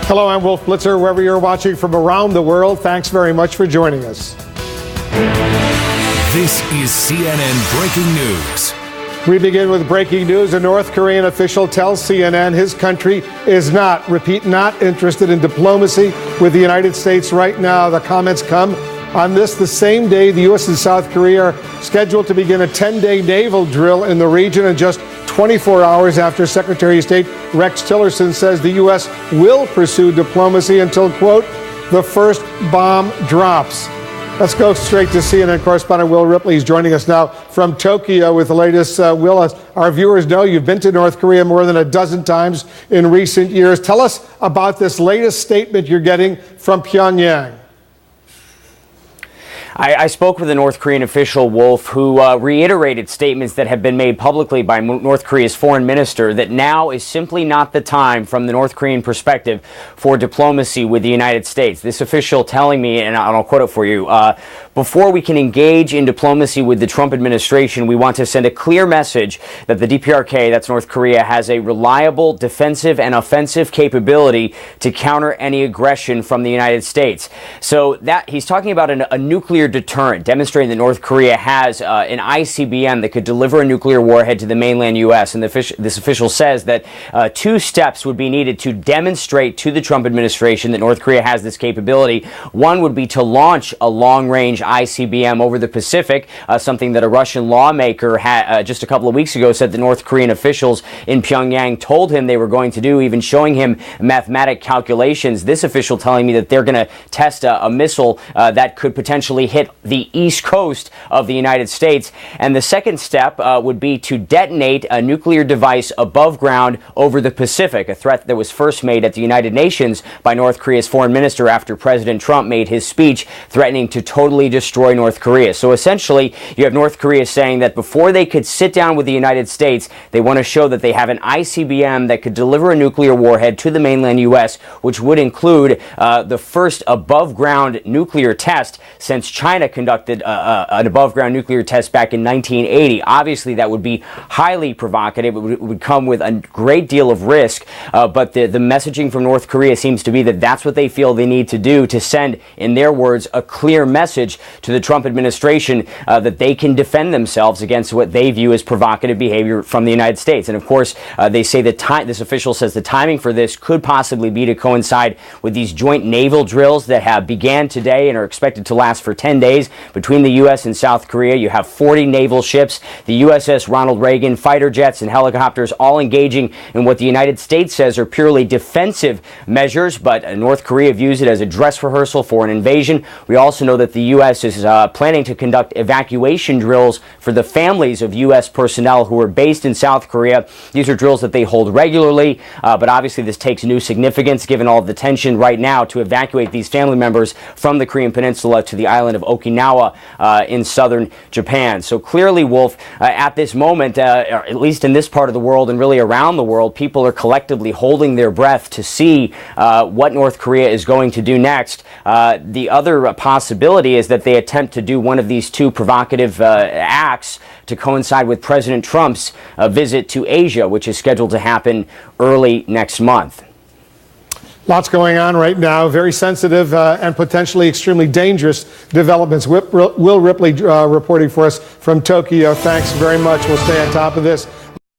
Hello, I'm Wolf Blitzer, wherever you're watching from around the world. Thanks very much for joining us. This is CNN Breaking News. We begin with breaking news. A North Korean official tells CNN his country is not, repeat, not interested in diplomacy with the United States right now. The comments come on this the same day the U.S. and South Korea are scheduled to begin a 10-day naval drill in the region, and just 24 hours after Secretary of State Rex Tillerson says the U.S. will pursue diplomacy until, quote, the first bomb drops. Let's go straight to CNN correspondent Will Ripley. He's joining us now from Tokyo with the latest. Will, as our viewers know, you've been to North Korea more than a dozen times in recent years. Tell us about this latest statement you're getting from Pyongyang. I spoke with a North Korean official, Wolf, who reiterated statements that have been made publicly by North Korea's foreign minister that now is simply not the time, from the North Korean perspective, for diplomacy with the United States. This official telling me, and I'll quote it for you, before we can engage in diplomacy with the Trump administration, we want to send a clear message that the DPRK, that's North Korea, has a reliable defensive and offensive capability to counter any aggression from the United States. So that he's talking about a nuclear deterrent, demonstrating that North Korea has an ICBM that could deliver a nuclear warhead to the mainland U.S. And this official says that two steps would be needed to demonstrate to the Trump administration that North Korea has this capability. One would be to launch a long-range ICBM over the Pacific, something that a Russian lawmaker just a couple of weeks ago said the North Korean officials in Pyongyang told him they were going to do, even showing him mathematic calculations. This official telling me that they're going to test a missile that could potentially hit the east coast of the United States. And the second step would be to detonate a nuclear device above ground over the Pacific, a threat that was first made at the United Nations by North Korea's foreign minister after President Trump made his speech threatening to totally destroy North Korea. So essentially, you have North Korea saying that before they could sit down with the United States, they want to show that they have an ICBM that could deliver a nuclear warhead to the mainland U.S., which would include the first above-ground nuclear test since China conducted an above-ground nuclear test back in 1980. Obviously, that would be highly provocative. It would come with a great deal of risk, but the messaging from North Korea seems to be that that's what they feel they need to do to send, in their words, a clear message to the Trump administration that they can defend themselves against what they view as provocative behavior from the United States. And of course, they say that this official says the timing for this could possibly be to coincide with these joint naval drills that have began today and are expected to last for 10 days between the U.S. and South Korea. You have 40 naval ships, the USS Ronald Reagan, fighter jets and helicopters, all engaging in what the United States says are purely defensive measures, but North Korea views it as a dress rehearsal for an invasion. We also know that the U.S. is planning to conduct evacuation drills for the families of U.S. personnel who are based in South Korea. These are drills that they hold regularly, but obviously this takes new significance given all of the tension right now to evacuate these family members from the Korean Peninsula to the island of Okinawa in southern Japan. So clearly, Wolf, at this moment, or at least in this part of the world and really around the world, people are collectively holding their breath to see what North Korea is going to do next. The other possibility is that they attempt to do one of these two provocative acts to coincide with President Trump's visit to Asia, which is scheduled to happen early next month. Lots going on right now, very sensitive and potentially extremely dangerous developments. Will Ripley reporting for us from Tokyo. Thanks very much. We'll stay on top of this.